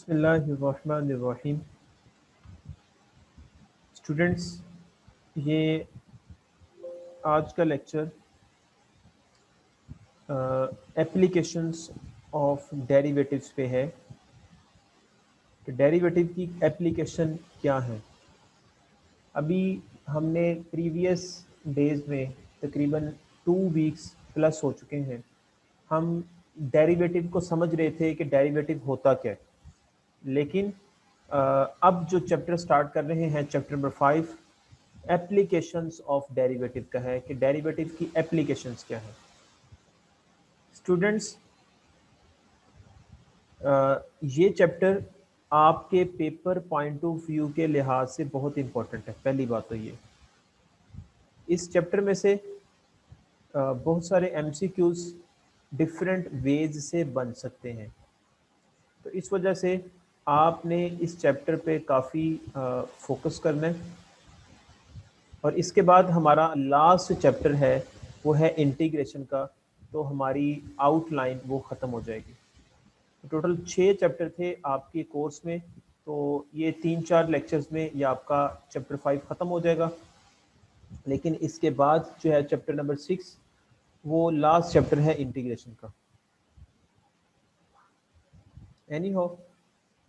बिस्मिल्लाहिर्रहमानिर्रहीम। स्टूडेंट्स, ये आज का लेक्चर एप्लीकेशंस ऑफ डेरिवेटिव्स पे है कि डेरिवेटिव की एप्लीकेशन क्या है। अभी हमने प्रीवियस डेज में तकरीबन 2 वीक्स प्लस हो चुके हैं, हम डेरिवेटिव को समझ रहे थे कि डेरिवेटिव होता क्या है। लेकिन अब जो चैप्टर स्टार्ट कर रहे हैं, chapter number 5 applications of derivative का है कि डेरिवेटिव की एप्लीकेशंस क्या है। स्टूडेंट्स, ये चैप्टर आपके पेपर पॉइंट ऑफ व्यू के लिहाज से बहुत इंपॉर्टेंट है। पहली बात तो ये, इस चैप्टर में से बहुत सारे एमसीक्यूज डिफरेंट वेज से बन सकते हैं, तो इस वजह से आपने इस चैप्टर पे काफ़ी फोकस करना है। और इसके बाद हमारा लास्ट चैप्टर है वो है इंटीग्रेशन का, तो हमारी आउटलाइन वो ख़त्म हो जाएगी। तो टोटल 6 चैप्टर थे आपके कोर्स में, तो ये 3-4 लेक्चर्स में ये आपका चैप्टर 5 ख़त्म हो जाएगा। लेकिन इसके बाद जो है चैप्टर नंबर 6 वो लास्ट चैप्टर है इंटीग्रेशन का। एनी हो,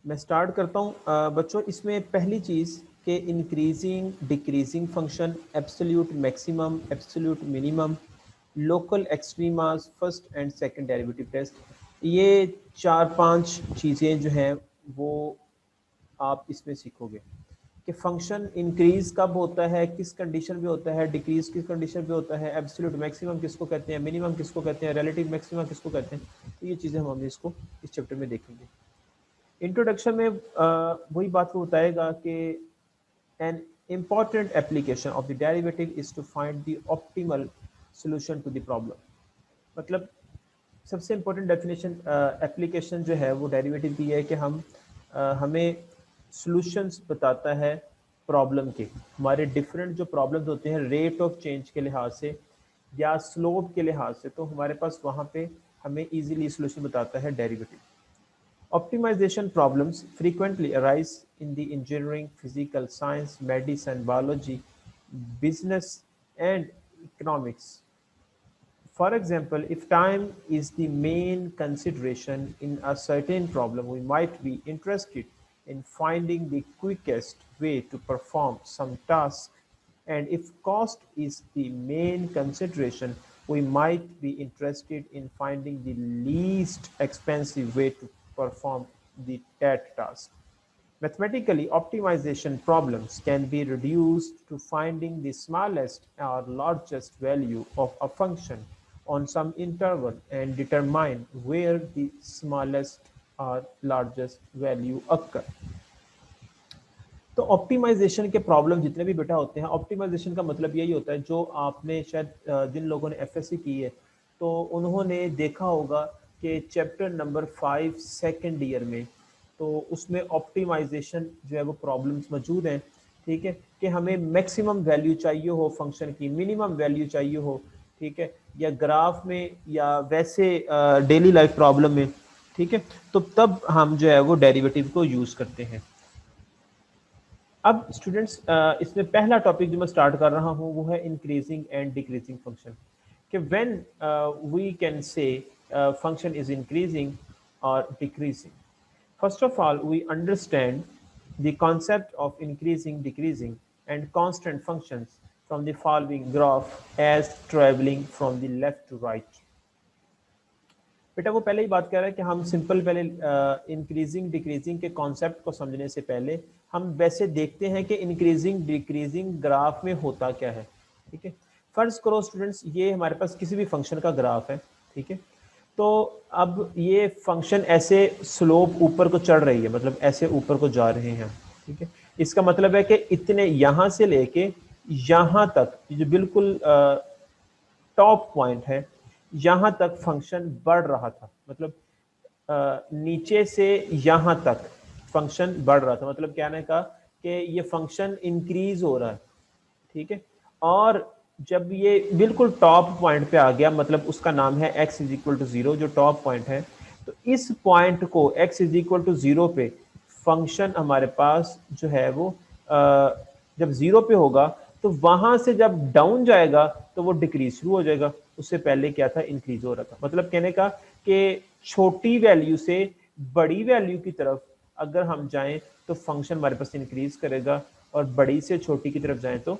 मैं स्टार्ट करता हूँ। बच्चों, इसमें पहली चीज़ कि increasing decreasing function, absolute maximum, absolute minimum, local extremas, first and second derivative test, ये 4-5 चीज़ें जो हैं वो आप इसमें सीखोगे कि फंक्शन इंक्रीज कब होता है, किस कंडीशन में होता है, डिक्रीज किस कंडीशन पे होता है, एब्सोल्यूट मैक्सिमम किसको कहते हैं, मिनिमम किसको कहते हैं, रिलेटिव मैक्सिमम किसको कहते हैं। तो ये चीज़ें हम इसको इस चैप्टर में देखेंगे। इंट्रोडक्शन में वही बात को बताएगा कि an important application of the derivative is to find the optimal solution to the problem. मतलब सबसे इम्पोर्टेंट डेफिनेशन एप्लीकेशन जो है वो डेरिवेटिव की है कि हमें सॉल्यूशंस बताता है प्रॉब्लम के। हमारे डिफरेंट जो प्रॉब्लम्स होते हैं रेट ऑफ चेंज के लिहाज से या स्लोप के लिहाज से, तो हमारे पास वहाँ पे हमें इजीली सॉल्यूशन बताता है derivative. Optimization problems frequently arise in the engineering, physical science, medicine, biology, business, and economics. For example, if time is the main consideration in a certain problem, we might be interested in finding the quickest way to perform some task. And if cost is the main consideration, we might be interested in finding the least expensive way to perform that task. Mathematically, optimization problems can be reduced to finding the smallest or largest value of a function on some interval and determine where the smallest or largest value occur. तो optimisation के problem जितने भी बेटा होते हैं, optimisation का मतलब यही होता है, जो आपने शायद जिन लोगों ने एफएससी की है तो उन्होंने देखा होगा कि चैप्टर नंबर 5 सेकंड ईयर में, तो उसमें ऑप्टिमाइजेशन जो है वो प्रॉब्लम्स मौजूद हैं। ठीक है, कि हमें मैक्सिमम वैल्यू चाहिए हो फंक्शन की, मिनिमम वैल्यू चाहिए हो, ठीक है, या ग्राफ में या वैसे डेली लाइफ प्रॉब्लम में। ठीक है, तो तब हम जो है वो डेरिवेटिव को यूज करते हैं। अब स्टूडेंट्स, इसमें पहला टॉपिक जो मैं स्टार्ट कर रहा हूँ वो है इंक्रीजिंग एंड डिक्रीजिंग फंक्शन। कि when we can say function is increasing और decreasing, first of all we understand the concept of increasing, decreasing, and constant functions from the following graph as traveling from the left to right. बेटा वो पहले ही बात कर रहा है कि हम सिंपल पहले इंक्रीजिंग डिक्रीजिंग के कॉन्सेप्ट को समझने से पहले हम वैसे देखते हैं कि इंक्रीजिंग डिक्रीजिंग ग्राफ में होता क्या है। ठीक है, फर्ज करो स्टूडेंट्स, ये हमारे पास किसी भी फंक्शन का ग्राफ है। ठीक है, तो अब ये फंक्शन ऐसे स्लोप ऊपर को चढ़ रही है, मतलब ऐसे ऊपर को जा रहे हैं। ठीक है, इसका मतलब है कि इतने यहाँ से लेके यहाँ तक जो बिल्कुल टॉप पॉइंट है, यहाँ तक फंक्शन बढ़ रहा था। मतलब नीचे से यहाँ तक फंक्शन बढ़ रहा था, मतलब कहने का कि ये फंक्शन इंक्रीज हो रहा है। ठीक है, और जब ये बिल्कुल टॉप पॉइंट पे आ गया, मतलब उसका नाम है x इज इक्वल टू 0, जो टॉप पॉइंट है, तो इस पॉइंट को x इज इक्वल टू 0 पे फंक्शन हमारे पास जो है वो जब 0 पे होगा तो वहां से जब डाउन जाएगा तो वो डिक्रीज शुरू हो जाएगा। उससे पहले क्या था, इंक्रीज हो रहा था। मतलब कहने का कि छोटी वैल्यू से बड़ी वैल्यू की तरफ अगर हम जाएं तो फंक्शन हमारे पास इंक्रीज करेगा, और बड़ी से छोटी की तरफ जाएं तो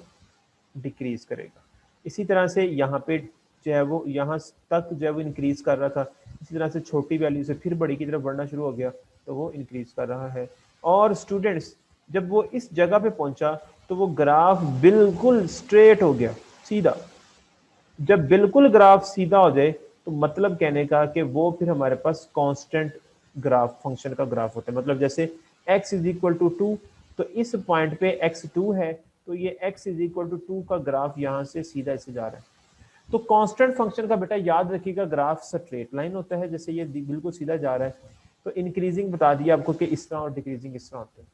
डिक्रीज करेगा। इसी तरह से यहाँ पे जो है वो यहाँ तक जो है वो इंक्रीज कर रहा था, इसी तरह से छोटी वैल्यू से फिर बड़ी की तरफ बढ़ना शुरू हो गया तो वो इंक्रीज कर रहा है। और स्टूडेंट्स जब वो इस जगह पे पहुंचा तो वो ग्राफ बिल्कुल स्ट्रेट हो गया, सीधा। जब बिल्कुल ग्राफ सीधा हो जाए तो मतलब कहने का कि वो फिर हमारे पास कांस्टेंट ग्राफ, फंक्शन का ग्राफ होता है। मतलब जैसे x इज इक्वल टू 2, तो इस पॉइंट पे x2 है, तो ये x इज इक्वल टू 2 का ग्राफ यहाँ से सीधा ऐसे जा रहा है। तो कांस्टेंट फंक्शन का बेटा याद रखिएगा ग्राफ स्ट्रेट लाइन होता है, जैसे ये बिल्कुल सीधा जा रहा है। तो इंक्रीजिंग बता दिया आपको कि इस तरह, और डिक्रीजिंग इस तरह होता है।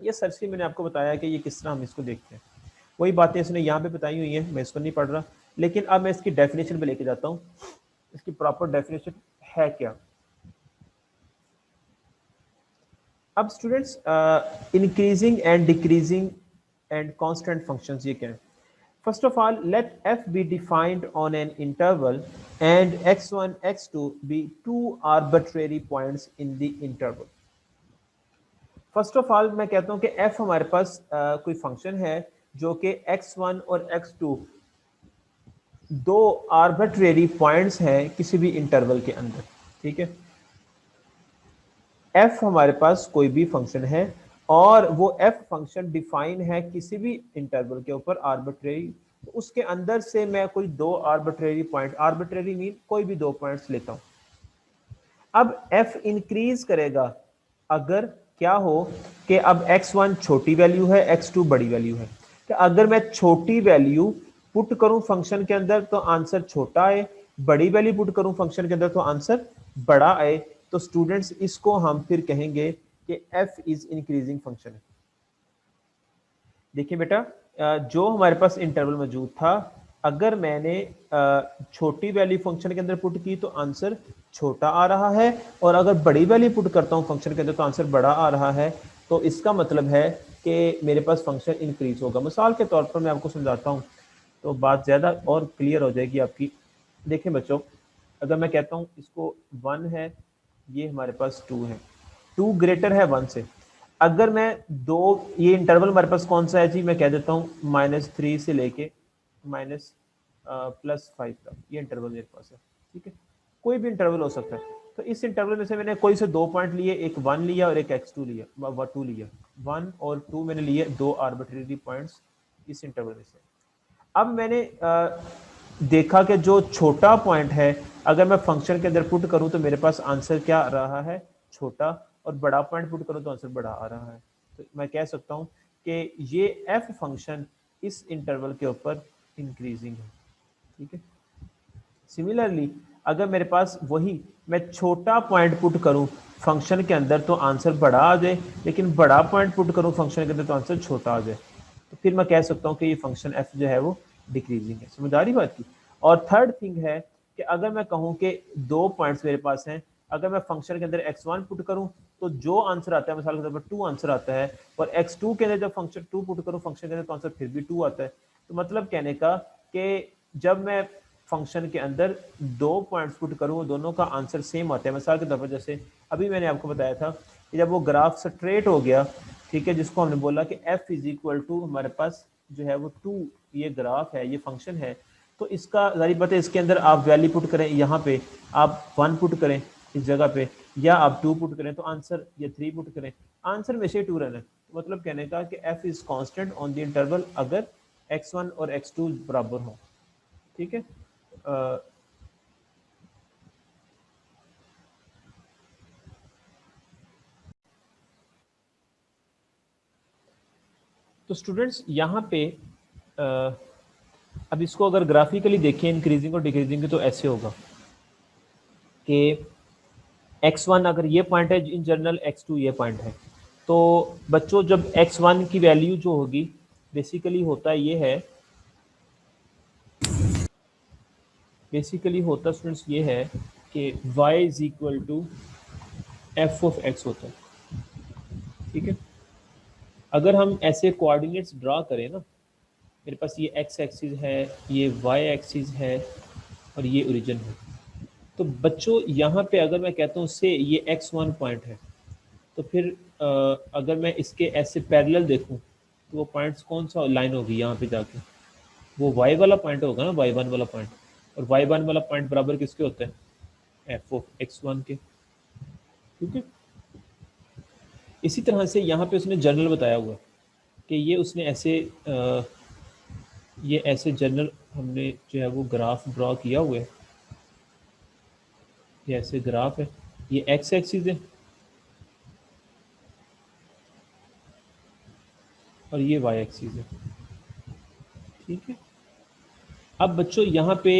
ये सर्च मैंने आपको बताया कि ये किस तरह हम इसको देखते हैं। वही बातें इसने यहाँ पे बताई हुई हैं, मैं इसको नहीं पढ़ रहा, लेकिन अब मैं इसकी डेफिनेशन पे लेके जाता हूँ। इसकी प्रॉपर डेफिनेशन है क्या। अब students increasing and decreasing and constant functions ये क्या है। First of all, let f be defined on an interval and x1, x2 be two arbitrary points in the interval. First of all, मैं कहता हूं कि f हमारे पास कोई function है जो कि x1 और x2 दो आर्बिट्रेरी पॉइंट्स हैं किसी भी इंटरवल के अंदर, ठीक है। f हमारे पास कोई भी फंक्शन है और वो f फंक्शन डिफाइन है किसी भी इंटरवल के ऊपर आर्बिट्रेरी, तो उसके अंदर से मैं कोई दो आर्बिट्रेरी पॉइंट, आर्बिट्रेरी मीन कोई भी दो पॉइंट्स लेता हूं। अब f इंक्रीज करेगा अगर क्या हो कि अब x1 छोटी वैल्यू है, x2 बड़ी वैल्यू है। कि अगर मैं छोटी वैल्यू पुट करूं फंक्शन के अंदर तो आंसर छोटा आए, बड़ी वैल्यू पुट करूं फंक्शन के अंदर तो आंसर बड़ा आए, तो स्टूडेंट्स इसको हम फिर कहेंगे कि f इज इंक्रीजिंग फंक्शन है। देखिए बेटा, जो हमारे पास इंटरवल मौजूद था, अगर मैंने छोटी वैल्यू फंक्शन के अंदर पुट की तो आंसर छोटा आ रहा है, और अगर बड़ी वैल्यू पुट करता हूं फंक्शन के अंदर तो आंसर बड़ा आ रहा है। तो इसका मतलब है कि मेरे पास फंक्शन इंक्रीज होगा। मिसाल के तौर पर मैं आपको समझाता हूं तो बात ज़्यादा और क्लियर हो जाएगी आपकी। देखें बच्चों, अगर मैं कहता हूँ इसको 1 है, ये हमारे पास 2 है, 2 ग्रेटर है 1 से। अगर मैं दो, ये इंटरवल हमारे पास कौन सा है जी, मैं कह देता हूँ -3 से लेके +5 तक, ये इंटरवल मेरे पास है, ठीक है। कोई भी इंटरवल हो सकता है। तो इस इंटरवल में से मैंने कोई से दो पॉइंट लिए, एक 1 लिया और एक x2 लिया, 2 लिया, 1 और 2 मैंने लिए, दो आर्बिट्रेरी पॉइंट्स इस इंटरवल में से। अब मैंने देखा कि जो छोटा पॉइंट है अगर मैं फंक्शन के अंदर पुट करूं तो मेरे पास आंसर क्या आ रहा है, छोटा, और बड़ा पॉइंट पुट करूं तो आंसर बड़ा आ रहा है। तो मैं कह सकता हूं कि ये एफ फंक्शन इस इंटरवल के ऊपर इंक्रीजिंग है, ठीक है। सिमिलरली अगर मेरे पास वही मैं छोटा पॉइंट पुट करूं फंक्शन के अंदर तो आंसर बड़ा आ जाए, लेकिन बड़ा पॉइंट पुट करूं फंक्शन के अंदर तो आंसर छोटा आ जाए, तो फिर मैं कह सकता हूं कि ये फंक्शन एफ जो है वो डिक्रीजिंग है। समझ आ रही बात की। और थर्ड थिंग है कि अगर मैं कहूं कि दो पॉइंट्स मेरे पास हैं, अगर मैं फंक्शन के अंदर x1 पुट करूं तो जो आंसर आता है मिसाल के तौर पर 2 आंसर आता है, और x2 के अंदर जब फंक्शन 2 पुट करूं फंक्शन के अंदर तो आंसर फिर भी 2 आता है। तो मतलब कहने का कि जब मैं फंक्शन के अंदर दो पॉइंट्स पुट करूं दोनों का आंसर सेम आता है। मिसाल के तौर पर जैसे अभी मैंने आपको बताया था कि जब वो ग्राफ स्ट्रेट हो गया, ठीक है, जिसको हमने बोला कि f इज इक्वल टू हमारे पास जो है वो 2, ये ग्राफ है, ये फंक्शन है, तो इसका जारी बात है इसके अंदर आप वैल्यू पुट करें, यहाँ पे आप 1 पुट करें इस जगह पे, या आप 2 पुट करें तो आंसर, या 3 पुट करें आंसर में से 2 रहना है। मतलब कहने का कि f is constant on the interval अगर x1 और x2 बराबर हो, ठीक है। तो स्टूडेंट्स यहाँ पे अब इसको अगर ग्राफिकली देखें इंक्रीजिंग और डिक्रीजिंग की, तो ऐसे होगा कि x1 अगर ये पॉइंट है इन जनरल, x2 ये पॉइंट है, तो बच्चों जब x1 की वैल्यू जो होगी बेसिकली होता ये है, बेसिकली होता स्टूडेंट्स ये है कि y is equal to f of x होता है। ठीक है। अगर हम ऐसे कोऑर्डिनेट्स ड्रा करें ना, मेरे पास ये एक्स एक्सिस है, ये वाई एक्सिस है और ये ओरिजिन है, तो बच्चों यहाँ पे अगर मैं कहता हूँ से ये x1 पॉइंट है, तो फिर अगर मैं इसके ऐसे पैरेलल देखूं तो वो पॉइंट्स कौन सा लाइन होगी यहाँ पे जाके, वो y वाला पॉइंट होगा ना, y1 वाला पॉइंट। और y1 वाला पॉइंट बराबर किसके होते हैं, f ऑफ x1 के। ठीक है। इसी तरह से यहाँ पे उसने जर्नल बताया हुआ है कि ये उसने ऐसे ये ऐसे जर्नल हमने जो है वो ग्राफ ड्रॉ किया हुआ है, ये ऐसे ग्राफ है, ये एक्स एक्सिस है और ये वाई एक्सिस है। ठीक है। अब बच्चों यहाँ पे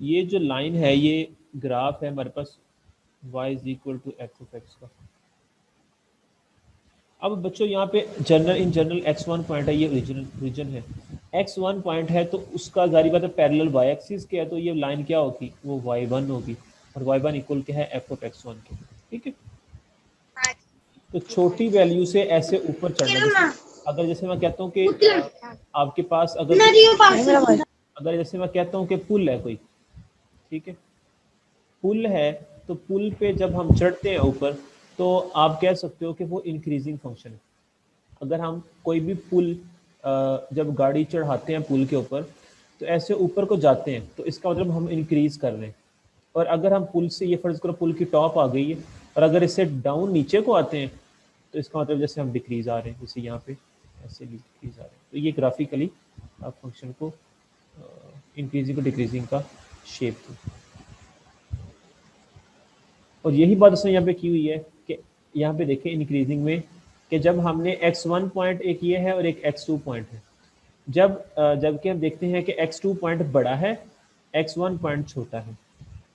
ये जो लाइन है, ये ग्राफ है हमारे पास y is equal to x of x का। अब बच्चों यहाँ पे इन जनरल x1 पॉइंट है, ये रीजन है, x1 पॉइंट है तो उसका जारी बात है पैरेलल y एक्सिस के है, तो ये लाइन क्या होगी, वो y1 होगी, और y1 इक्वल क्या है, f ऑफ x1 के। ठीक है। तो छोटी वैल्यू से ऐसे ऊपर चढ़ना, जैसे अगर जैसे मैं कहता हूँ कि आपके पास अगर जैसे मैं कहता हूँ कि पुल है कोई, ठीक है, पुल है, तो पुल पे जब हम चढ़ते हैं ऊपर, तो आप कह सकते हो कि वो इंक्रीजिंग फंक्शन है। अगर हम कोई भी पुल जब गाड़ी चढ़ाते हैं पुल के ऊपर, तो ऐसे ऊपर को जाते हैं, तो इसका मतलब हम इंक्रीज कर रहे हैं। और अगर हम पुल से, ये फर्ज करो पुल की टॉप आ गई है, और अगर इससे डाउन नीचे को आते हैं, तो इसका मतलब जैसे हम डिक्रीज आ रहे हैं, जैसे यहाँ पे ऐसे डिक्रीज आ रहे हैं। तो ये ग्राफिकली आप फंक्शन को इंक्रीजिंग और डिक्रीजिंग का शेप दो। और यही बात उसने यहाँ पे की हुई है कि यहाँ पे देखें इंक्रीजिंग में, कि जब हमने x1 पॉइंट एक ये है और एक x2 पॉइंट है, जबकि हम देखते हैं कि x2 पॉइंट बड़ा है, x1 पॉइंट छोटा है।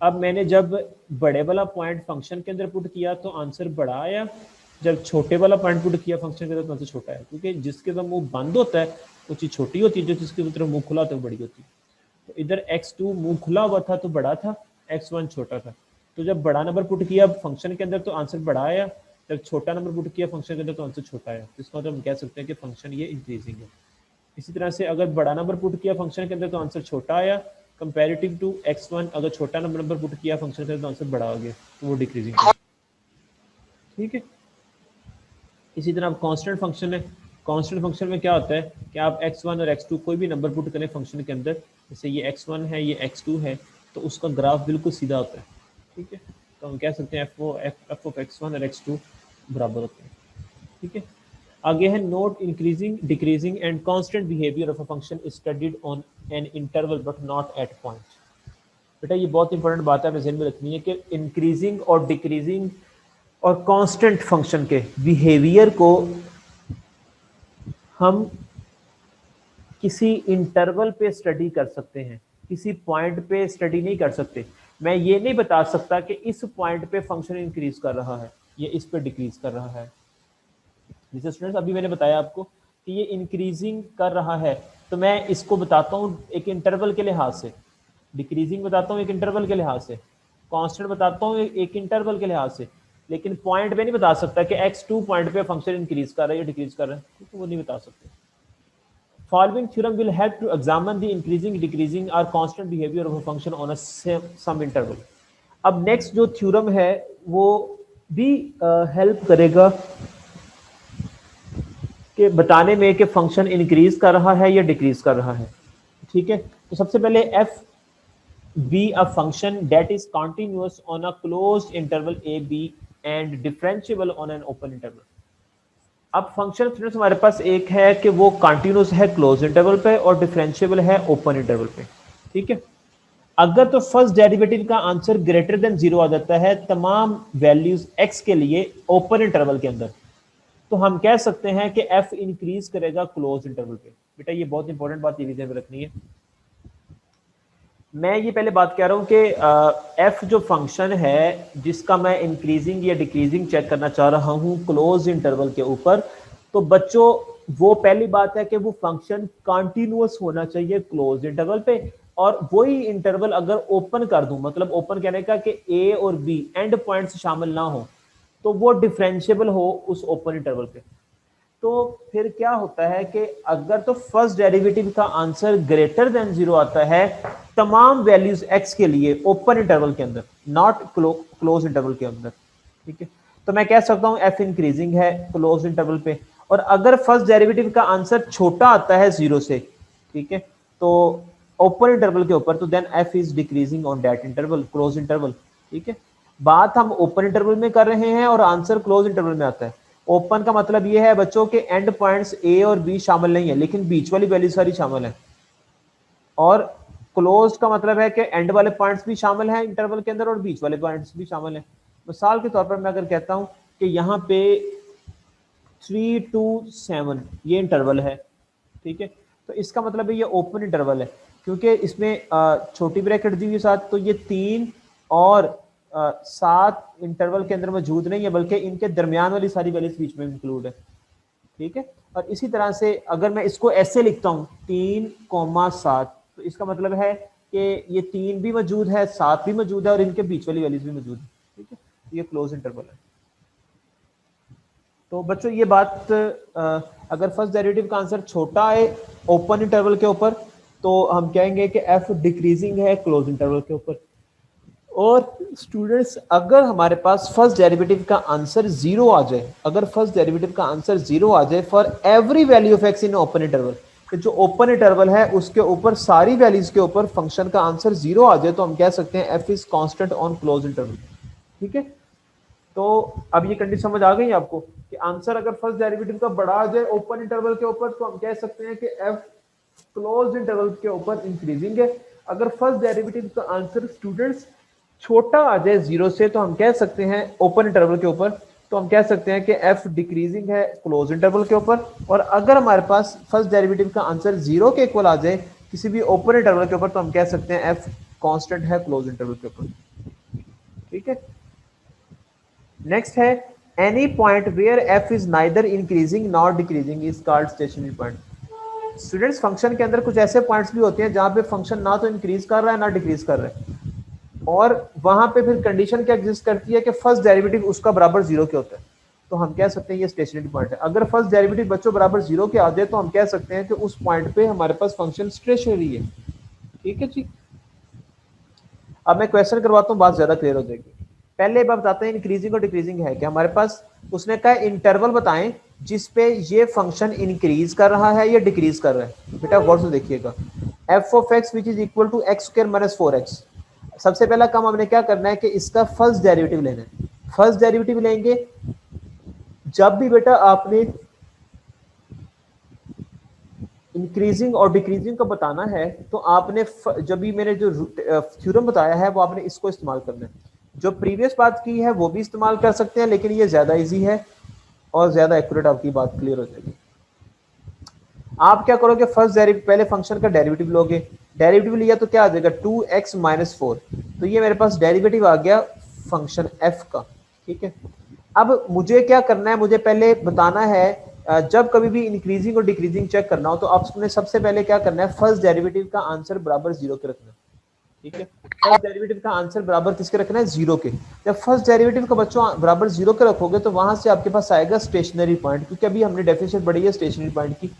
अब मैंने जब बड़े वाला पॉइंट फंक्शन के अंदर पुट किया तो आंसर बड़ा आया, जब छोटे वाला पॉइंट पुट किया फंक्शन के अंदर तो आंसर छोटा है, क्योंकि जिसके तरफ मुंह बंद होता है वो चीज़ छोटी होती है, जो जिसके तरफ मुंह खुला होता है वो बड़ी होती है। तो इधर x2 मुंह खुला हुआ था तो बड़ा था, x1 छोटा था। तो जब बड़ा नंबर पुट किया फंक्शन के अंदर तो आंसर बड़ा आया, जब छोटा नंबर पुट किया फंक्शन के अंदर तो आंसर छोटा आया। इसका मतलब हम कह सकते हैं कि फंक्शन ये इंक्रीजिंग है। इसी तरह से अगर बड़ा नंबर पुट किया फंक्शन के अंदर तो आंसर छोटा आया कंपैरेटिव टू x1, अगर छोटा नंबर पुट किया फंक्शन के अंदर तो आंसर बड़ा आ गया, तो वो डिक्रीजिंग है। ठीक है। इसी तरह अब कांस्टेंट फंक्शन है, कांस्टेंट फंक्शन में क्या होता है कि आप x1 और x2 कोई भी नंबर पुट करें फंक्शन के अंदर, जैसे ये x1 है ये x2 है, तो उसका ग्राफ बिल्कुल सीधा होता है। ठीक है। तो हम कह सकते हैं f ऑफ x1 और x2 बराबर होते हैं। ठीक है। आगे है note increasing decreasing and constant behaviour of a function is studied on an interval but not at point. बेटा ये बहुत इंपॉर्टेंट बात है, हमें ध्यान में रखनी है कि इंक्रीजिंग और डिक्रीजिंग और कांस्टेंट फंक्शन के बिहेवियर को हम किसी इंटरवल पे स्टडी कर सकते हैं, किसी पॉइंट पे स्टडी नहीं कर सकते। मैं ये नहीं बता सकता कि इस पॉइंट पे फंक्शन इंक्रीज कर रहा है, ये इस पे डिक्रीज कर रहा है। जैसे स्टूडेंट्स अभी मैंने बताया आपको कि ये इंक्रीजिंग कर रहा है, तो मैं इसको बताता हूँ एक इंटरवल के लिहाज से, डिक्रीजिंग बताता हूँ एक इंटरवल के लिहाज से, कांस्टेंट बताता हूँ एक इंटरवल के लिहाज से, लेकिन पॉइंट पे नहीं बता सकता कि x2 पॉइंट पे फंक्शन इंक्रीज कर रहा है या डिक्रीज कर रहा है, तो वो नहीं बता सकते। Following theorem will help to examine the increasing, decreasing or constant behavior of a function on a some interval. अब नेक्स्ट जो थ्योरम है वो भी हेल्प करेगा कि बताने में कि फंक्शन इंक्रीज कर रहा है या डिक्रीज कर रहा है। ठीक है। तो सबसे पहले f b a function that is continuous on a closed interval a b and differentiable on an open interval. अब फंक्शन स्टूडेंट्स हमारे पास एक है कि वो कंटिन्यूस है क्लोज इंटरवल पे और डिफरेंशिएबल है ओपन इंटरवल पे। ठीक है। अगर तो फर्स्ट डेरिवेटिव का आंसर ग्रेटर देन 0 आ जाता है तमाम वैल्यूज x के लिए ओपन इंटरवल के अंदर, तो हम कह सकते हैं कि f इंक्रीज करेगा क्लोज इंटरवल पे। बेटा ये बहुत इंपॉर्टेंट बात ये ध्यान में रखनी है। मैं ये पहले बात कह रहा हूं कि f जो फंक्शन है जिसका मैं इंक्रीजिंग या डिक्रीजिंग चेक करना चाह रहा हूं क्लोज इंटरवल के ऊपर, तो बच्चों वो पहली बात है कि वो फंक्शन कंटिन्यूअस होना चाहिए क्लोज इंटरवल पे, और वही इंटरवल अगर ओपन कर दूं, मतलब ओपन कहने का कि a और b एंड पॉइंट्स शामिल ना हो, तो वो डिफरेंशिएबल हो उस ओपन इंटरवल पे। तो फिर क्या होता है कि अगर तो फर्स्ट डेरिवेटिव का आंसर ग्रेटर देन 0 आता है तमाम वैल्यूज x के लिए ओपन इंटरवल के अंदर, नॉट क्लोज इंटरवल के अंदर, ठीक है। तो मैं कह सकता हूं f इंक्रीजिंग है क्लोज इंटरवल पे। और अगर फर्स्ट डेरिवेटिव का आंसर छोटा आता है 0 से, ठीक है, तो ओपन इंटरवल के ऊपर, तो then f is decreasing on that interval, close interval, ठीक है। बात हम ओपन इंटरवल में कर रहे हैं और आंसर क्लोज इंटरवल में आता है। ओपन का मतलब ये है बच्चों के एंड पॉइंट्स ए और बी शामिल नहीं है, लेकिन बीच वाली वैल्यू सारी शामिल है। और क्लोज का मतलब है कि एंड वाले पॉइंट्स भी शामिल हैं इंटरवल के अंदर और बीच वाले पॉइंट्स भी शामिल हैं। मिसाल के तौर पर मैं अगर कहता हूं कि यहाँ पे 3 to 7 ये इंटरवल है, ठीक है, तो इसका मतलब है ये ओपन इंटरवल है, क्योंकि इसमें छोटी ब्रैकेट दी हुई साथ, तो ये 3 और 7 इंटरवल के अंदर मौजूद नहीं है, बल्कि इनके दरमियान वाली सारी वैल्यूज बीच में इंक्लूड है, ठीक है। और इसी तरह से अगर मैं इसको ऐसे लिखता हूँ 3,7, तो इसका मतलब है कि ये 3 भी मौजूद है, 7 भी मौजूद है और इनके बीच वाली वैल्यूज भी मौजूद है, ठीक है। ये क्लोज इंटरवल है। तो बच्चों ये बात अगर फर्स्ट डेरिवेटिव का आंसर छोटा है ओपन इंटरवल के ऊपर, तो हम कहेंगे कि एफ डिक्रीजिंग है क्लोज इंटरवल के ऊपर। और स्टूडेंट्स अगर हमारे पास फर्स्ट डेरिवेटिव का आंसर 0 आ जाए, अगर फर्स्ट डेरिवेटिव का आंसर 0 आ जाए for every value of x in open interval, तो जो ओपन इंटरवल है उसके ऊपर सारी वैल्यूज के ऊपर फंक्शन का आंसर 0 आ जाए, तो हम कह सकते हैं F is constant on close interval, ठीक है। तो अब ये कंडीशन समझ आ गई आपको कि आंसर अगर फर्स्ट डेरिवेटिव का बड़ा आ जाए ओपन इंटरवल के ऊपर, तो हम कह सकते हैं कि एफ क्लोज इंटरवल के ऊपर इंक्रीजिंग है। अगर फर्स्ट डेरिवेटिव का आंसर स्टूडेंट्स छोटा आ जाए 0 से, तो हम कह सकते हैं ओपन इंटरवल के ऊपर, तो हम कह सकते हैं कि एफ डिक्रीजिंग है क्लोज इंटरवल के ऊपर। और अगर हमारे पास फर्स्ट डेरिवेटिव का आंसर 0 के इक्वल आ जाए किसी भी ओपन इंटरवल के ऊपर, तो हम कह सकते हैं एफ कांस्टेंट है क्लोज इंटरवल के ऊपर, ठीक है। नेक्स्ट है any point where f is neither increasing not decreasing is called stationary point. Students function के अंदर कुछ ऐसे पॉइंट्स भी होते हैं जहां पे फंक्शन ना तो इंक्रीज कर रहा है ना डिक्रीज कर रहा है, और वहां पे फिर कंडीशन क्या एग्जिस्ट करती है कि फर्स्ट डेरिवेटिव उसका बराबर 0 के होता है, तो हम कह सकते हैं ये स्टेशनरी पॉइंट है। अगर फर्स्ट डेरिवेटिव बच्चों बराबर 0 के आ जाए, तो हम कह सकते हैं कि उस पॉइंट पे हमारे पास फंक्शन स्टेशनरी है, ठीक है जी। अब मैं क्वेश्चन करवाता हूँ, बात ज्यादा क्लियर हो जाएगी। पहले बात बताते हैं इंक्रीजिंग और डिक्रीजिंग है क्या हमारे पास। उसने कहा इंटरवल बताएं जिसपे ये फंक्शन इंक्रीज कर रहा है या डिक्रीज कर रहा है। बेटा गौर से देखिएगा, f of x which is equal to x square minus 4x। सबसे पहला काम हमने क्या करना है कि इसका फर्स्ट डेरिवेटिव लेना है। फर्स्ट डेरिवेटिव लेंगे जब भी बेटा आपने इंक्रीजिंग और डिक्रीजिंग को बताना है, तो आपने जब भी मैंने जो थ्योरम बताया है वो आपने इसको इस्तेमाल करना है। जो प्रीवियस बात की है वो भी इस्तेमाल कर सकते हैं, लेकिन ये ज्यादा इजी है और ज्यादा एक्यूरेट आपकी बात क्लियर हो जाएगी। आप क्या करोगे, फर्स्ट डेरिवेटिव पहले फंक्शन का डेरिवेटिव लोगे, डेरिवेटिव लिया तो क्या आ जाएगा 2x माइनस 4, तो ये मेरे पास डेरिवेटिव आ गया फंक्शन f का, ठीक है। अब मुझे क्या करना है, मुझे पहले बताना है जब कभी भी इंक्रीजिंग और डिक्रीजिंग चेक करना हो, तो आपने सबसे पहले क्या करना है, फर्स्ट डेरिवेटिव का आंसर बराबर 0 के रखना है, ठीक है। फर्स्ट डेरिवेटिव का आंसर बराबर किसके रखना है, 0 के। जब फर्स्ट डेरिवेटिव का बच्चों बराबर 0 के रखोगे, तो वहां से आपके पास आएगा स्टेशनरी पॉइंट, क्योंकि अभी हमने डेफिनेशन पढ़ी है स्टेशनरी पॉइंट की।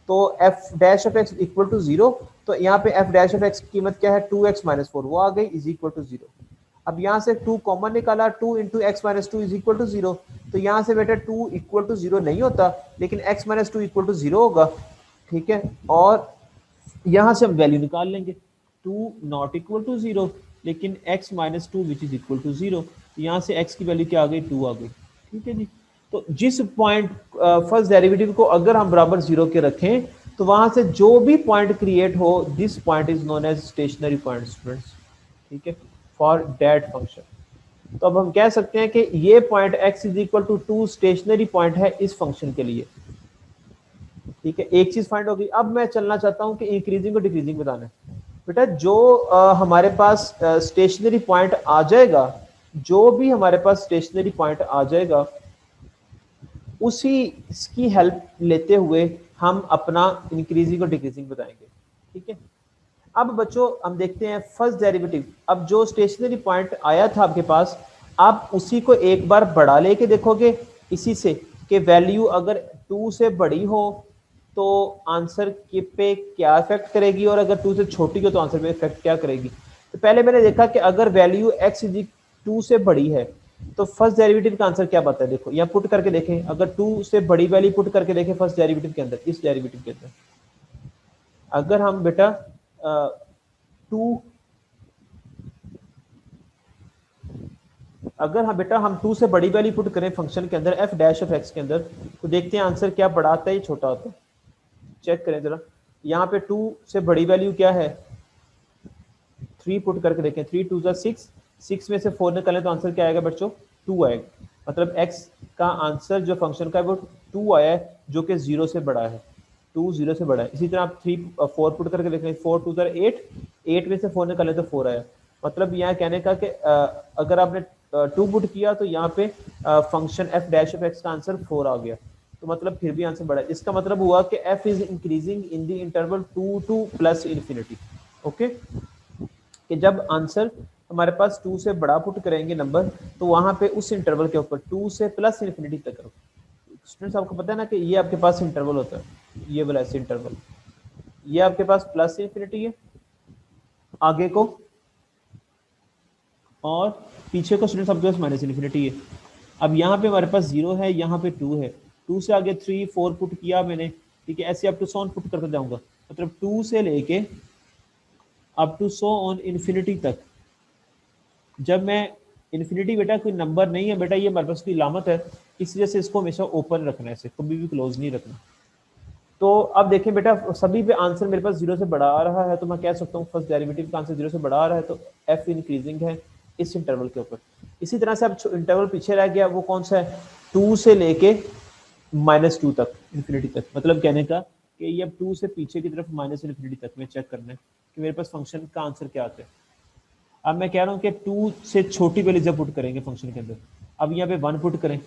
तो f dash of x equal to 0, तो यहाँ पे एफ डैश ऑफ एक्स की कीमत क्या है, 2x माइनस 4 वो आ गई, इज इक्वल टू 0। अब यहाँ से 2 कॉमन निकाला, 2 into x minus 2 is equal to 0, तो यहाँ से बेटा 2 इक्वल टू 0 नहीं होता, लेकिन x माइनस 2 इक्वल टू 0 होगा, ठीक है। और यहाँ से हम वैल्यू निकाल लेंगे, 2 नॉट इक्वल टू 0, लेकिन x minus 2 which is equal to 0, यहाँ से x की वैल्यू क्या आ गई, 2 आ गई, ठीक है जी। तो जिस पॉइंट फर्स्ट डेरिवेटिव को अगर हम बराबर 0 के रखें, तो वहां से जो भी पॉइंट क्रिएट हो, this point is known as stationary point students, ठीक है, फॉर दैट फंक्शन। तो अब हम कह सकते हैं कि ये point x is equal to 2 stationary point है इस फंक्शन के लिए, ठीक है। एक चीज फाइंड हो गई। अब मैं चलना चाहता हूं कि इंक्रीजिंग और डिक्रीजिंग बताना है। बेटा जो हमारे पास स्टेशनरी पॉइंट आ जाएगा, जो भी हमारे पास स्टेशनरी पॉइंट आ जाएगा, उसी की हेल्प लेते हुए हम अपना इंक्रीजिंग और डिक्रीजिंग बताएंगे, ठीक है। अब बच्चों हम देखते हैं फर्स्ट डेरिवेटिव। अब जो स्टेशनरी पॉइंट आया था आपके पास, आप उसी को एक बार बढ़ा लेके देखोगे इसी से कि वैल्यू अगर 2 से बड़ी हो तो आंसर के पे क्या इफेक्ट करेगी, और अगर 2 से छोटी हो तो आंसर पे इफेक्ट क्या करेगी। तो पहले मैंने देखा कि अगर वैल्यू x इज 2 से बड़ी है तो फर्स्ट डेरिवेटिव का आंसर क्या आता है। देखो यहाँ पुट करके देखें, अगर 2 से बड़ी वैल्यू पुट करके देखें फर्स्ट डेरिवेटिव के अंदर, इस डेरिवेटिव के अंदर अगर हम बेटा 2 अगर हम बेटा हम 2 से बड़ी वैल्यू पुट करें फंक्शन के अंदर f डैश ऑफ x के अंदर, तो देखते हैं आंसर क्या बड़ा आता है या छोटा आता है। चेक करें जरा, यहाँ पे 2 से बड़ी वैल्यू क्या है 3 पुट करके देखें, 3 2 जा 6, 6 में से 4 निकालें तो आंसर क्या आएगा बच्चों 2 आएगा। मतलब x का आंसर जो फंक्शन का है वो 2 आया है, जो कि 0 से बड़ा है, 2 0 से बड़ा है। इसी तरह आप 4 पुट करके देखें, 4 2 जा 8, 8 में से 4 निकालें तो 4 आया। मतलब यहाँ कहने का कि अगर आपने 2 पुट किया तो यहाँ पे function f dash of x का आंसर 4 आ गया, तो मतलब फिर भी आंसर बड़ा है। इसका मतलब हुआ कि f is increasing in the interval 2 two plus infinity. Okay, कि जब आंसर हमारे पास 2 से बड़ा पुट करेंगे नंबर, तो वहां पे उस इंटरवल के ऊपर 2 से प्लस इन्फिनिटी तक रखो। स्टूडेंट्स आपको पता है ना कि ये आपके पास इंटरवल होता है, ये वाला ऐसे इंटरवल, ये आपके पास प्लस इन्फिनिटी है आगे को, और पीछे को स्टूडेंट्स आपके पास माइनस इन्फिनिटी है। अब यहाँ पे हमारे पास 0 है, यहाँ पे 2 है, 2 से आगे 3 4 पुट किया मैंने, ठीक है, ऐसे अप टू 100 पुट करते जाऊंगा। मतलब 2 से लेके अप टू 100 ऑन इन्फिनिटी तक। जब मैं इन्फिनिटी बेटा कोई नंबर नहीं है बेटा, ये हमारे पास की लामत है, इस वजह से इसको हमेशा ओपन रखना है, इसे कभी भी क्लोज नहीं रखना। तो अब देखें बेटा सभी पे आंसर मेरे पास 0 से बड़ा आ रहा है, तो मैं कह सकता हूँ फर्स्ट डेरिवेटिव का आंसर 0 से बड़ा आ रहा है, तो f इंक्रीजिंग है इस इंटरवल के ऊपर। इसी तरह से अब इंटरवल पीछे रह गया, वो कौन सा है 2 से लेके -2 तक इन्फिनिटी तक। मतलब कहने का कि ये अब 2 से पीछे की तरफ माइनस इन्फिनिटी तक में चेक करना है कि मेरे पास फंक्शन का आंसर क्या आता है। अब मैं कह रहा हूँ कि 2 से छोटी वैल्यू जब पुट करेंगे फंक्शन के अंदर, अब यहाँ पे 1 पुट करें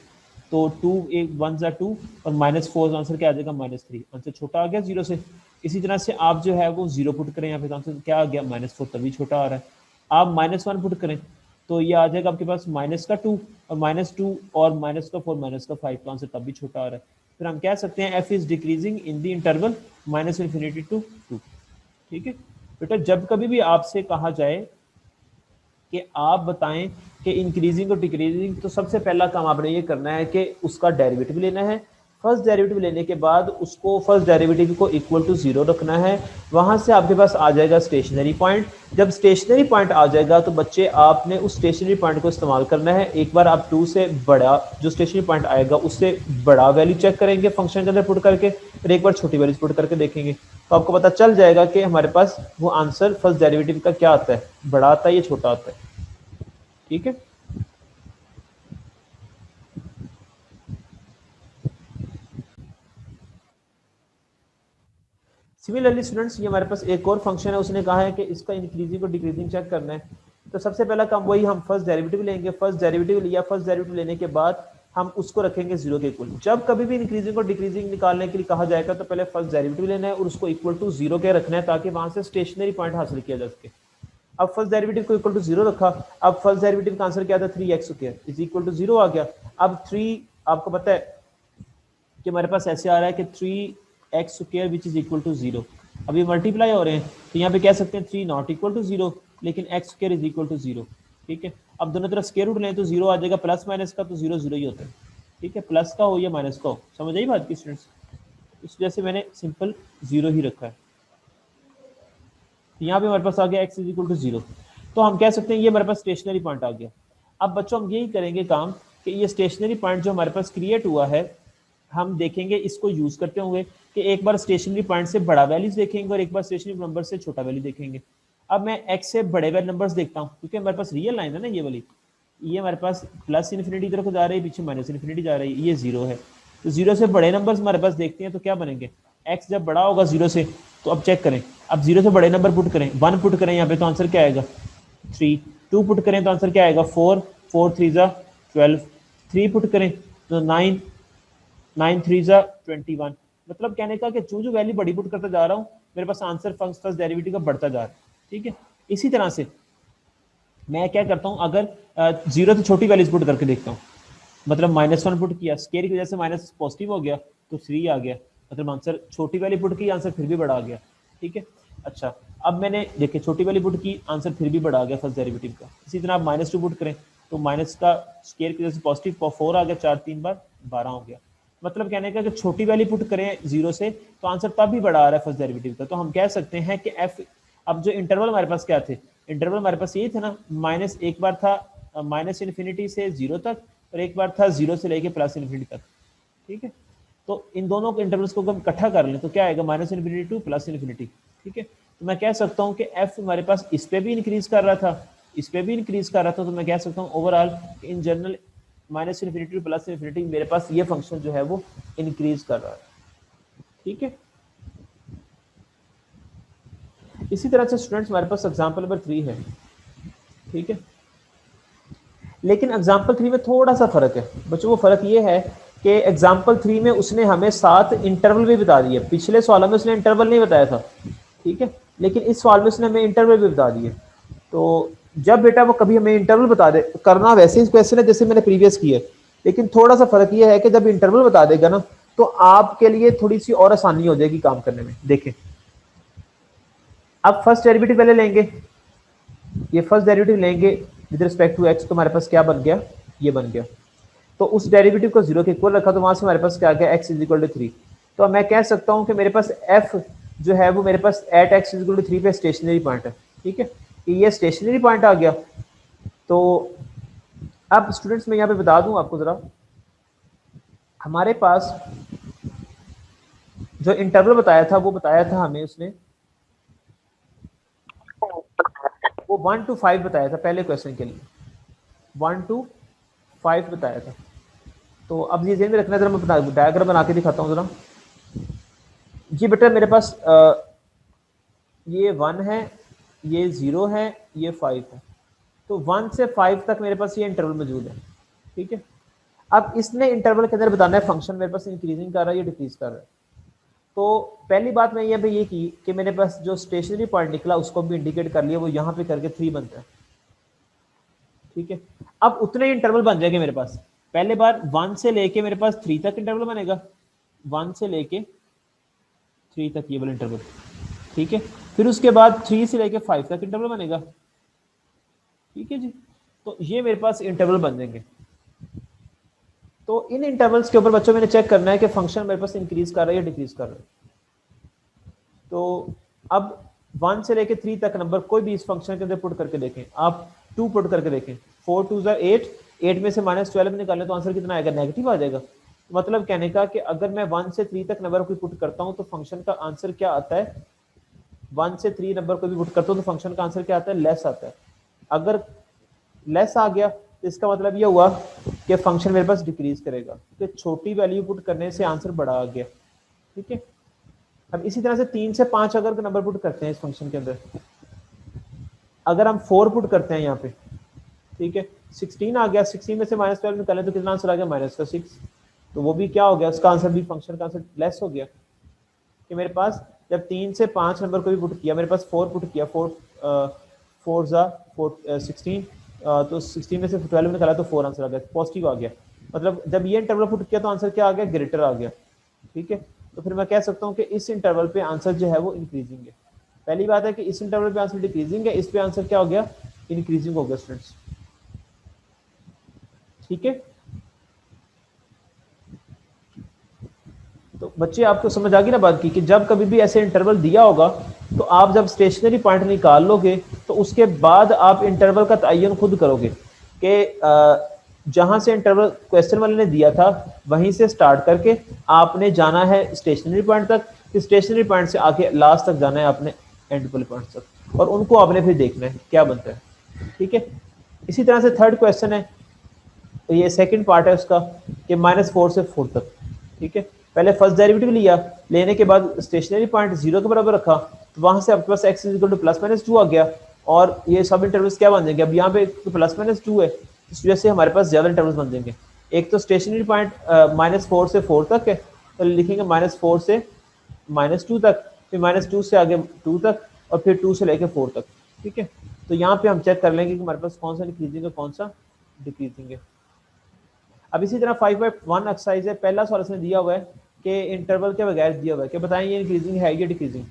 तो 2 एक 1 जा 2 और -4 आंसर क्या आ जाएगा -3, आंसर छोटा आ गया 0 से। इसी तरह से आप जो है वो 0 पुट करें यहाँ पे तो आंसर क्या आ गया -4, तभी छोटा आ रहा है। आप -1 पुट करें तो ये आ जाएगा आपके पास -2 और -2 और -4 -5, तो आंसर तब भी छोटा आ रहा है। फिर हम कह सकते हैं f is decreasing in the interval -infinity to 2। ठीक है बेटा, जब कभी भी आपसे कहा जाए कि आप बताएं कि इंक्रीजिंग और डिक्रीजिंग, तो सबसे पहला काम आपने ये करना है कि उसका डेरिवेटिव लेना है। फर्स्ट डेरिवेटिव लेने के बाद उसको फर्स्ट डेरिवेटिव को इक्वल टू 0 रखना है। वहां से आपके पास आ जाएगा स्टेशनरी पॉइंट। जब स्टेशनरी पॉइंट आ जाएगा तो बच्चे आपने उस स्टेशनरी पॉइंट को इस्तेमाल करना है। एक बार आप 2 से बड़ा जो स्टेशनरी पॉइंट आएगा उससे बड़ा वैल्यू चेक करेंगे फंक्शन के अंदर पुट करके, फिर एक बार छोटी वैल्यू पुट करके देखेंगे, तो आपको पता चल जाएगा कि हमारे पास वो आंसर फर्स्ट डेरिवेटिव का क्या आता है, बड़ा आता है या छोटा आता है। ठीक है, सिमिलरली स्टूडेंट्स ये हमारे पास एक और फंक्शन है, उसने कहा है कि इसका इंक्रीजिंग और डिक्रीजिंग चेक करना है। तो सबसे पहला काम वही, हम फर्स्ट डेरिवेटिव लेंगे। फर्स्ट डेरिवेटिव लिया, फर्स्ट डेरिवेटिव लेने के बाद हम उसको रखेंगे 0 के इक्वल। जब कभी भी इंक्रीजिंग और डिक्रीजिंग निकालने के लिए कहा जाएगा तो पहले फर्स्ट डेरिवेटिव लेना है और उसको इक्वल टू 0 के रखना है, ताकि वहां से स्टेशनरी पॉइंट हासिल किया जा सके। अब फर्स्ट डेरिवेटिव को इक्वल टू 0 रखा, अब फर्स्ट डेरिवेटिव का आंसर क्या था 3x² इज इक्वल टू 0 आ गया। अब 3 आपको पता है कि हमारे पास ऐसे आ रहा है कि 3x² which is equal to 0। अब ये मल्टीप्लाई हो रहे हैं तो यहाँ पे कह सकते हैं 3 नॉट इक्वल टू 0, लेकिन x² इज इक्वल टू 0। ठीक है, अब दोनों तरफ स्क्वायर रूट लें तो 0 आ जाएगा, प्लस माइनस का तो 0 0 ही होता है। ठीक है, प्लस का हो या माइनस का हो, समझ आई बात की स्टूडेंट्स। इस वजह से मैंने सिंपल 0 ही रखा है। यहाँ पे हमारे पास आ गया x इज इक्वल टू 0, तो हम कह सकते हैं ये हमारे पास स्टेशनरी पॉइंट आ गया। अब बच्चों हम यही करेंगे काम कि ये स्टेशनरी पॉइंट जो हमारे पास क्रिएट हुआ है, हम देखेंगे इसको यूज करते हुए कि एक बार स्टेशनरी पॉइंट से बड़ा वैल्यूज देखेंगे और एक बार स्टेशनरी नंबर से छोटा वैल्यू देखेंगे। अब मैं x से बड़े वैल्यू नंबर्स देखता हूँ, क्योंकि हमारे पास रियल लाइन है ना ये वाली, ये हमारे पास प्लस इन्फिनिटी तरफ जा रही है, पीछे माइनस इन्फिनिटी जा रही है, ये 0 है। तो 0 से बड़े नंबर्स हमारे पास देखते हैं तो क्या बनेंगे, x जब बड़ा होगा 0 से, तो अब चेक करें, अब 0 से बड़े नंबर पुट करें, 1 पुट करें यहाँ पे तो आंसर क्या आएगा 3, 2 पुट करें तो आंसर क्या आएगा 4, 4 3 जा 12, 3 पुट करें तो 9, 9 3 जा 21। मतलब कहने का कि जो वैल्यू बड़ी पुट करता जा रहा हूँ मेरे पास आंसर फर्स्ट डेरिवेटिव का बढ़ता जा रहा है। ठीक है, इसी तरह से मैं क्या करता हूँ, अगर जीरो से छोटी वैल्यूज पुट करके देखता हूँ, मतलब -1 पुट किया, स्केयर की वजह से माइनस पॉजिटिव हो गया तो 3 आ गया, मतलब आंसर छोटी वाली पुट की, आंसर फिर भी बड़ा आ गया। ठीक है, अच्छा अब मैंने देखिए छोटी वाली पुट की, आंसर फिर भी बड़ा आ गया फर्स्ट डेरिवेटिव का। इसी तरह आप -2 पुट करें तो माइनस का स्केयर की वजह से पॉजिटिव 4 आ गया, 4 3 बार 12 हो गया। मतलब कहने का कि छोटी वाली पुट करें जीरो से तो आंसर तब भी बड़ा आ रहा है फर्स्ट डेरिवेटिव का। तो हम कह सकते हैं कि एफ, अब जो इंटरवल हमारे पास क्या थे, इंटरवल हमारे पास ये थे ना, माइनस एक बार था माइनस इन्फिनिटी से जीरो तक, और एक बार था जीरो से लेके प्लस इन्फिनिटी तक। ठीक है, तो इन दोनों के इंटरवल्स को हम इकट्ठा कर लें तो क्या आएगा, minus infinity two plus infinity. ठीक है, तो मैं कह सकता हूँ कि एफ हमारे पास इस पे भी इंक्रीज कर रहा था, इस पे भी इंक्रीज कर रहा था, तो मैं कह सकता हूँ overall in general minus infinity two plus infinity मेरे पास ये फंक्शन जो है वो इंक्रीज कर रहा है। ठीक है, इसी तरह से स्टूडेंट्स हमारे पास एग्जाम्पल नंबर 3 है। ठीक है, लेकिन एग्जाम्पल 3 में थोड़ा सा फर्क है बच्चों। वो फर्क ये है कि एग्जाम्पल 3 में उसने हमें 7 इंटरवल भी बता दिए, पिछले सवालों में उसने इंटरवल नहीं बताया था। ठीक है, लेकिन इस सवाल में उसने हमें इंटरवल भी बता दिए। तो जब बेटा वो कभी हमें इंटरवल बता दे, करना वैसे ही क्वेश्चन है जैसे मैंने प्रीवियस किया, लेकिन थोड़ा सा फर्क ये है कि जब इंटरवल बता देगा ना तो आपके लिए थोड़ी सी और आसानी हो जाएगी काम करने में। देखें, अब फर्स्ट डेरिवेटिव पहले लेंगे, ये फर्स्ट डेरिवेटिव लेंगे विद रिस्पेक्ट टू एक्स, तो हमारे पास क्या बन गया, ये बन गया। तो उस डेरिवेटिव को जीरो के इक्वल रखा तो वहां से हमारे पास क्या आ गया, एक्स इज इक्वल टू 3। तो मैं कह सकता हूं कि मेरे पास एफ जो है वो मेरे पास at x is equal to 3 पे स्टेशनरी पॉइंट है। ठीक है, ये स्टेशनरी पॉइंट आ गया। तो अब स्टूडेंट्स मैं यहाँ पे बता दूं आपको जरा, हमारे पास जो इंटरवल बताया था वो बताया था हमें उसने, वो 1 to 5 बताया था पहले क्वेश्चन के लिए, 1 to 5 बताया था। तो अब ये ध्यान में रखना, जरा मैं डायग्राम बना के दिखाता हूँ जरा। जी बेटा मेरे पास ये 1 है, ये 0 है, ये 5 है। तो 1 से 5 तक मेरे पास ये इंटरवल मौजूद है। ठीक है, अब इसने इंटरवल के अंदर बताना है फंक्शन मेरे पास इंक्रीजिंग कर रहा है या डिक्रीज कर रहा है। तो पहली बात मैं यहाँ पे ये की कि मेरे पास जो स्टेशनरी पॉइंट निकला उसको भी इंडिकेट कर लिया, वो यहाँ पे करके 3 बनता है। ठीक है, अब उतने इंटरवल बन जाएंगे मेरे पास। पहले बार 1 से लेके मेरे पास 3 तक इंटरवल बनेगा, 1 से लेके 3 तक ये वाला इंटरवल। ठीक है, फिर उसके बाद 3 से लेके 5 तक इंटरवल बनेगा। ठीक है जी, तो ये मेरे पास इंटरवल बन जाएंगे। तो इन इंटरवल्स के ऊपर बच्चों मैंने चेक करना है कि फंक्शन मेरे पास इंक्रीज कर रहा है या डिक्रीज कर रहा है। तो अब 1 से लेके 3 तक नंबर कोई भी इस फंक्शन के अंदर पुट करके देखें, आप 2 पुट करके देखें, 4 2 8, 8 में से -12 निकालें तो आंसर कितना आएगा, नेगेटिव आ जाएगा। मतलब कहने का कि अगर मैं 1 से 3 तक नंबर कोई पुट करता हूं तो फंक्शन का आंसर क्या आता है, 1 से 3 नंबर को भी पुट करता हूं तो फंक्शन का आंसर क्या आता है, लेस आता है। अगर लेस आ गया तो इसका मतलब यह हुआ कि फंक्शन मेरे पास डिक्रीज करेगा, कि छोटी वैल्यू पुट करने से आंसर बड़ा आ गया। ठीक है, अब इसी तरह से 3 से 5 अगर नंबर पुट करते हैं इस फंक्शन के अंदर, अगर हम 4 पुट करते हैं यहाँ पे, ठीक है, 16 आ गया, 16 में से -12 निकालें तो कितना आंसर आ गया, -6। तो वो भी क्या हो गया, उसका आंसर भी फंक्शन का आंसर लेस हो गया। कि मेरे पास जब 3 से 5 नंबर को भी पुट किया, मेरे पास 4 पुट किया, 4 जा 16, तो 16 में से 12 निकाला तो 4 आंसर आ गया, पॉजिटिव आ गया। मतलब जब ये इंटरवल पुट किया तो आंसर क्या आ गया, ग्रेटर आ गया। ठीक है, तो फिर मैं कह सकता हूँ कि इस इंटरवल पे आंसर जो है वो इंक्रीजिंग है। पहली बात है कि इस इंटरवल पे आंसर डिक्रीजिंग है, इस पे आंसर क्या हो गया, इंक्रीजिंग हो गया स्टूडेंट्स। ठीक है, तो बच्चे आपको समझ आ गई ना बात की, कि जब कभी भी ऐसे इंटरवल दिया होगा तो आप जब स्टेशनरी पॉइंट निकाल लोगे तो उसके बाद आप इंटरवल का तयन खुद करोगे कि जहां से इंटरवल क्वेश्चन वाले ने दिया था वहीं से स्टार्ट करके आपने जाना है स्टेशनरी पॉइंट तक, फिर स्टेशनरी पॉइंट से आके लास्ट तक जाना है आपने एंड वाले पॉइंट तक, और उनको आपने फिर देखना है क्या बनता है। ठीक है, इसी तरह से थर्ड क्वेश्चन है, तो ये सेकंड पार्ट है उसका, कि -4 से 4 तक। ठीक है, पहले फर्स्ट डेरिवेटिव लिया, लेने के बाद स्टेशनरी पॉइंट 0 के बराबर रखा, तो वहां से आपके पास x इज इक्वल टू +-2 आ गया, और ये सब इंटरवल्स क्या बन जाएंगे, अब यहाँ पे तो +-2 है, इस वजह से हमारे पास ज्यादा इंटरवल्स बन जाएंगे। एक तो स्टेशनरी पॉइंट -4 से 4 तक है, तो लिखेंगे -4 से -2 तक, फिर -2 से आगे 2 तक, और फिर 2 से लेके 4 तक। ठीक है, तो यहाँ पे हम चेक कर लेंगे कि हमारे पास कौन सा इंक्रीजिंग है कौन सा डिक्रीजिंग है। अब इसी तरह 5.1 एक्सरसाइज है, पहला सवाल इसमें दिया हुआ है कि इंटरवल के बगैर दिया हुआ है कि बताएं ये इंक्रीजिंग है या डिक्रीजिंग।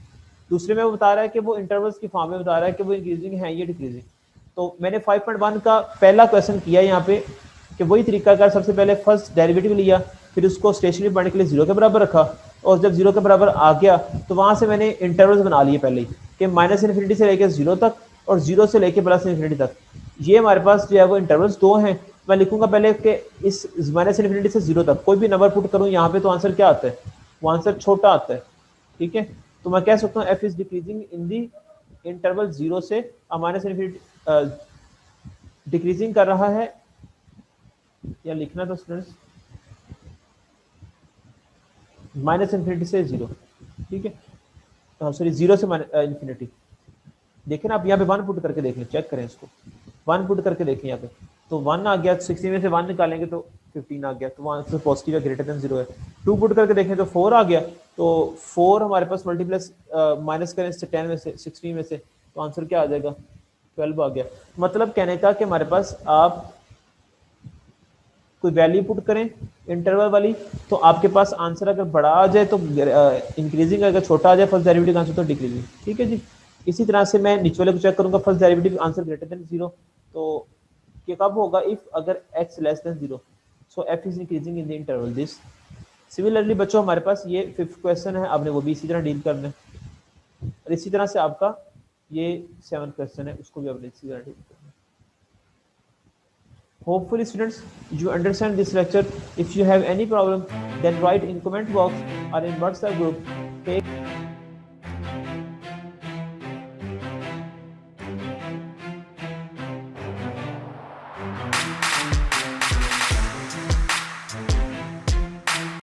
दूसरे में वो बता रहा है कि वो इंटरवल्स की फॉर्म में बता रहा है कि वो इंक्रीजिंग है या डिक्रीजिंग। तो मैंने 5.1 का पहला क्वेश्चन किया यहाँ पे कि वही तरीका कर, सबसे पहले फर्स्ट डेरिवेटिव लिया, फिर उसको स्टेशनरी पॉइंट के लिए 0 के बराबर रखा, और जब 0 के बराबर आ गया तो वहां से मैंने इंटरवल्स बना लिए पहले ही कि माइनस इन्फिनिटी से लेकर 0 तक और 0 से लेकर प्लस इन्फिनिटी तक। ये हमारे पास जो है वो इंटरवल्स दो हैं। मैं लिखूंगा पहले कि इस माइनस इन्फिनिटी से 0 तक कोई भी नंबर पुट करूं यहाँ पे तो आंसर क्या आता है, वो आंसर छोटा आता है। ठीक है, तो मैं कह सकता हूँ F is decreasing in the interval 0 से माइनस इन्फिनिटी, डिक्रीजिंग कर रहा है, या लिखना था स्टूडेंट्स माइनस इन्फिनिटी से 0। ठीक है, सॉरी 0 से इन्फिनिटी। देखें ना आप यहाँ पे 1 पुट करके देख लें, चेक करें इसको, 1 पुट करके देखें यहाँ पे, तो 1 आ गया, 16 में से 1 निकालेंगे तो 15 आ गया, तो वहाँ से पॉजिटिव है, ग्रेटर देन 0 है। 2 पुट करके देखें तो 4 आ गया, तो 4 हमारे पास मल्टीप्लस माइनस करें इससे 10 में से 16 में से, तो आंसर क्या आ जाएगा 12 आ गया। मतलब कहने का कि हमारे पास आप कोई वैल्यू पुट करें इंटरवल वाली तो आपके पास आंसर अगर बड़ा आ जाए तो इंक्रीजिंग, अगर छोटा आ जाए फर्स्ट डेरिवेटिव आंसर तो डिक्रीजिंग। ठीक है जी। इसी तरह से मैं नीचे वाले को चेक करूंगा, first derivative answer greater than 0, तो ये कब होगा, इफ अगर x less than 0, so f is increasing in the interval this. Similarly बच्चों हमारे पास ये 5th क्वेश्चन है, आपने वो भी इसी तरह डील करना है, और इसी तरह से आपका ये 7th क्वेश्चन है, उसको भी आपने इसी तरह डील करना है। Hopefully students you understand this lecture. If you have any problem then write in comment box or in WhatsApp group. Take